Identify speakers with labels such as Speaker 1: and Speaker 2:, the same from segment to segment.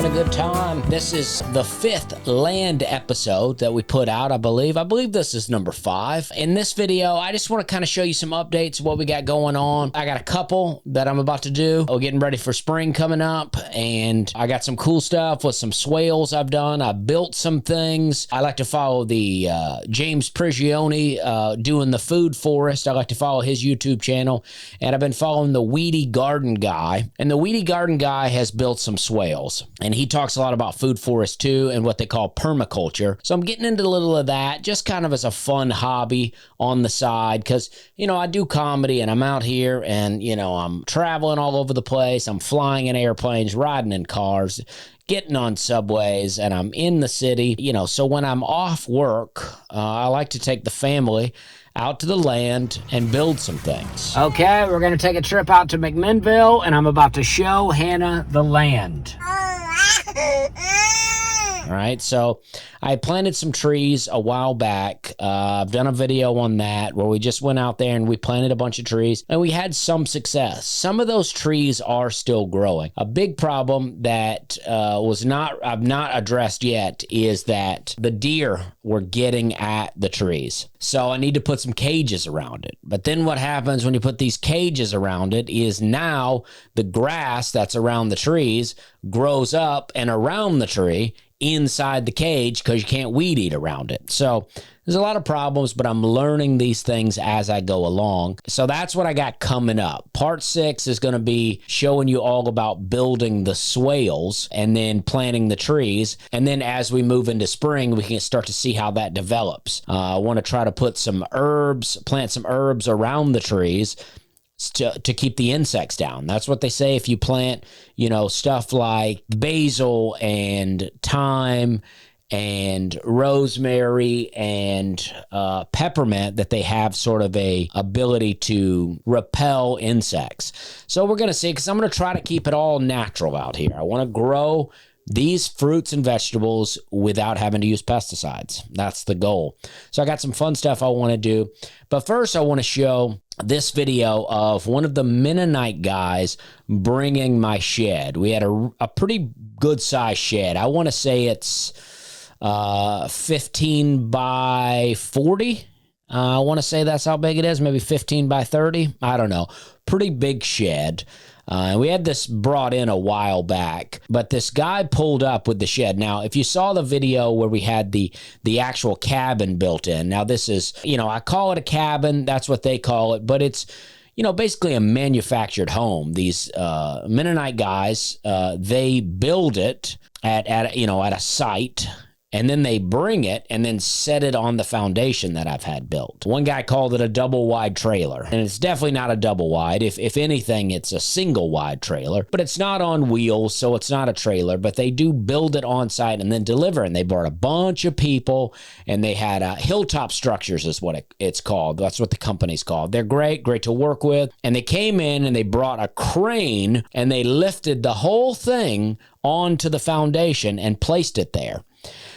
Speaker 1: having a good time. This is the 5th land episode that we put out, I believe. I believe this is number 5. In this video, I just want to kind of show you some updates of what we got going on. I got a couple that I'm about to do. We're getting ready for spring coming up, and I got some cool stuff with some swales I've done. I built some things. I like to follow the James Prigioni doing the food forest. I like to follow his YouTube channel, and I've been following the Weedy Garden Guy. And the Weedy Garden Guy has built some swales, and he talks a lot about food forest too and what they call permaculture. So I'm getting into a little of that just kind of as a fun hobby on the side because, you know, I do comedy and I'm out here and, you know, I'm traveling all over the place. I'm flying in airplanes, riding in cars, getting on subways, and I'm in the city, you know. So when I'm off work, I like to take the family out to the land and build some things. Okay, we're going to take a trip out to McMinnville, and I'm about to show Hannah the land. All right, so I planted some trees a while back. I've done a video on that where we just went out there and we planted a bunch of trees, and we had some success. Some of those trees are still growing. A big problem that I've not addressed yet is that the deer were getting at the trees. So I need to put some cages around it. But then what happens when you put these cages around it is now the grass that's around the trees grows up and around the tree inside the cage because you can't weed eat around it. So there's a lot of problems, but I'm learning these things as I go along. So that's what I got coming up. Part 6 is going to be showing you all about building the swales and then planting the trees. And then as we move into spring, we can start to see how that develops. I want to try to put some herbs, plant some herbs around the trees to keep the insects down. That's what they say. If you plant, you know, stuff like basil and thyme and rosemary and peppermint, that they have sort of a ability to repel insects. So we're going to see, because I'm going to try to keep it all natural out here. I want to grow these fruits and vegetables without having to use pesticides. That's the goal. So I got some fun stuff I want to do. But first I want to show this video of one of the Mennonite guys bringing my shed. We had a pretty good size shed. I want to say it's 15 by 40. I want to say that's how big it is. Maybe 15 by 30. I don't know. Pretty big shed. We had this brought in a while back, but this guy pulled up with the shed. Now, if you saw the video where we had the actual cabin built in, now this is, you know, I call it a cabin. That's what they call it, but it's, you know, basically a manufactured home. These Mennonite guys, they build it at a site, and then they bring it and then set it on the foundation that I've had built. One guy called it a double wide trailer, and it's definitely not a double wide. If anything, it's a single wide trailer, but it's not on wheels, so it's not a trailer, but they do build it on site and then deliver. And they brought a bunch of people, and they had Hilltop Structures is what it's called. That's what the company's called. They're great to work with. And they came in and they brought a crane and they lifted the whole thing onto the foundation and placed it there.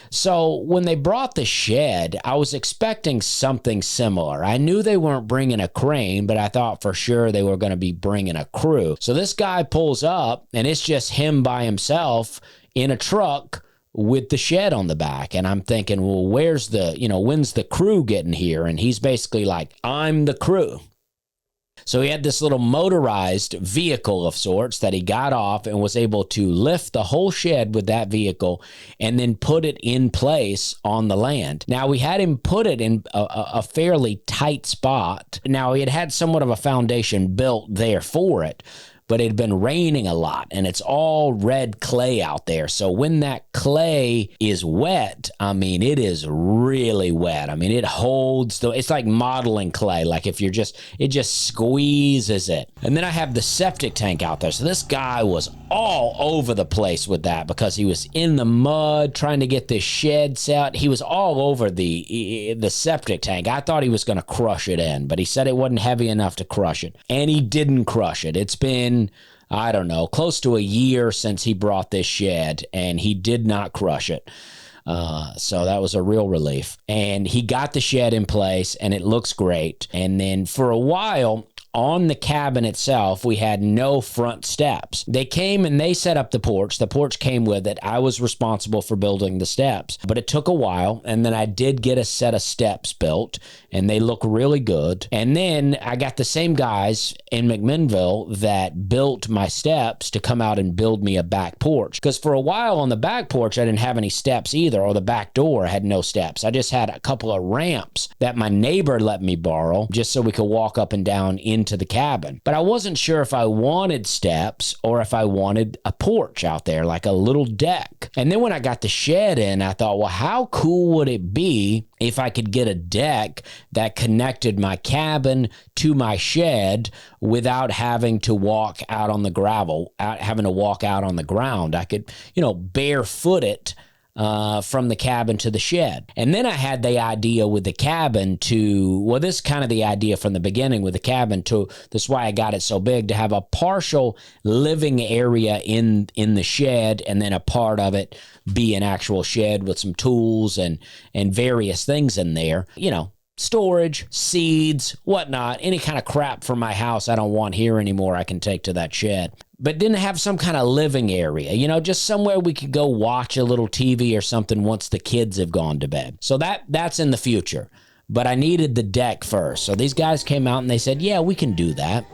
Speaker 1: So when they brought the shed, I was expecting something similar. I knew they weren't bringing a crane, but I thought for sure they were going to be bringing a crew. So this guy pulls up, and it's just him by himself in a truck with the shed on the back. And I'm thinking, well, when's the crew getting here? And he's basically like, I'm the crew. So he had this little motorized vehicle of sorts that he got off and was able to lift the whole shed with that vehicle and then put it in place on the land. Now, we had him put it in a fairly tight spot. Now, he had somewhat of a foundation built there for it, but it had been raining a lot, and it's all red clay out there. So when that clay is wet, I mean, it is really wet. I mean, it holds it's like modeling clay. Like if it just squeezes it. And then I have the septic tank out there. So this guy was all over the place with that because he was in the mud trying to get this shed set. He was all over the septic tank. I thought he was going to crush it in, but he said it wasn't heavy enough to crush it. And he didn't crush it. It's been, I don't know, close to a year since he brought this shed, and he did not crush it. So that was a real relief. And he got the shed in place, and it looks great. And then for a while, on the cabin itself, we had no front steps. They came and they set up the porch. The porch came with it. I was responsible for building the steps, but it took a while. And then I did get a set of steps built, and they look really good. And then I got the same guys in McMinnville that built my steps to come out and build me a back porch. Because for a while on the back porch, I didn't have any steps either, or the back door had no steps. I just had a couple of ramps that my neighbor let me borrow just so we could walk up and down into the cabin. But I wasn't sure if I wanted steps or if I wanted a porch out there, like a little deck. And then when I got the shed in, I thought, well, how cool would it be if I could get a deck that connected my cabin to my shed without having to walk out on the gravel, having to walk out on the ground. I could, barefoot it from the cabin to the shed. And then I had the idea with the cabin this is kind of the idea from the beginning with the cabin this is why I got it so big, to have a partial living area in the shed, and then a part of it be an actual shed with some tools and various things in there, storage, seeds, whatnot, any kind of crap from my house I don't want here anymore, I can take to that shed. But didn't have some kind of living area, just somewhere we could go watch a little TV or something once the kids have gone to bed. So that's in the future. But I needed the deck first. So these guys came out and they said, yeah, we can do that.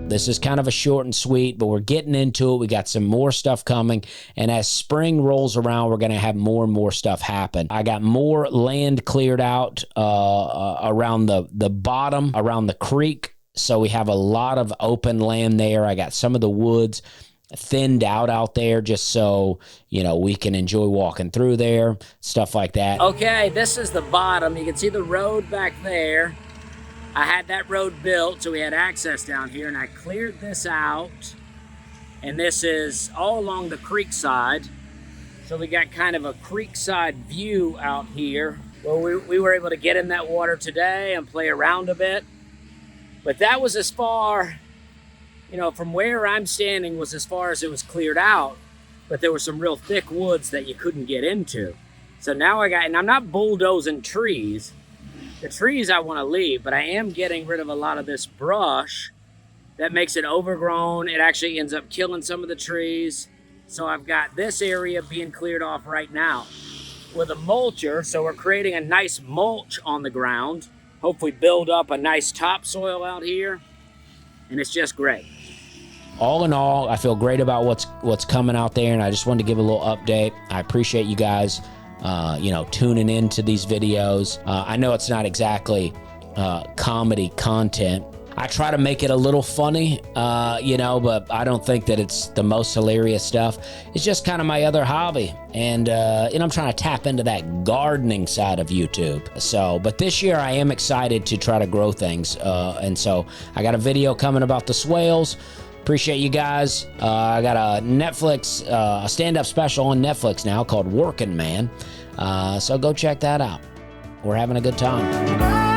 Speaker 1: This is kind of a short and sweet, but we're getting into it. We got some more stuff coming. And as spring rolls around, we're going to have more and more stuff happen. I got more land cleared out around the bottom, around the creek. So we have a lot of open land there. I got some of the woods thinned out there just so, we can enjoy walking through there, stuff like that. Okay, this is the bottom. You can see the road back there. I had that road built, so we had access down here, and I cleared this out, and this is all along the creek side. So we got kind of a creek side view out here. Well, we were able to get in that water today and play around a bit. But that was as far, from where I'm standing was as far as it was cleared out, but there were some real thick woods that you couldn't get into. So now and I'm not bulldozing trees. The trees I want to leave, but I am getting rid of a lot of this brush that makes it overgrown. It actually ends up killing some of the trees. So I've got this area being cleared off right now with a mulcher. So we're creating a nice mulch on the ground. Hopefully build up a nice topsoil out here. And it's just great. All in all, I feel great about what's coming out there. And I just wanted to give a little update. I appreciate you guys tuning into these videos. I know it's not exactly comedy content. I try to make it a little funny, but I don't think that it's the most hilarious stuff. It's just kind of my other hobby. And, I'm trying to tap into that gardening side of YouTube. But this year I am excited to try to grow things. And so I got a video coming about the swales. Appreciate you guys. I got a Netflix, a stand-up special on Netflix now called Working Man. So go check that out. We're having a good time.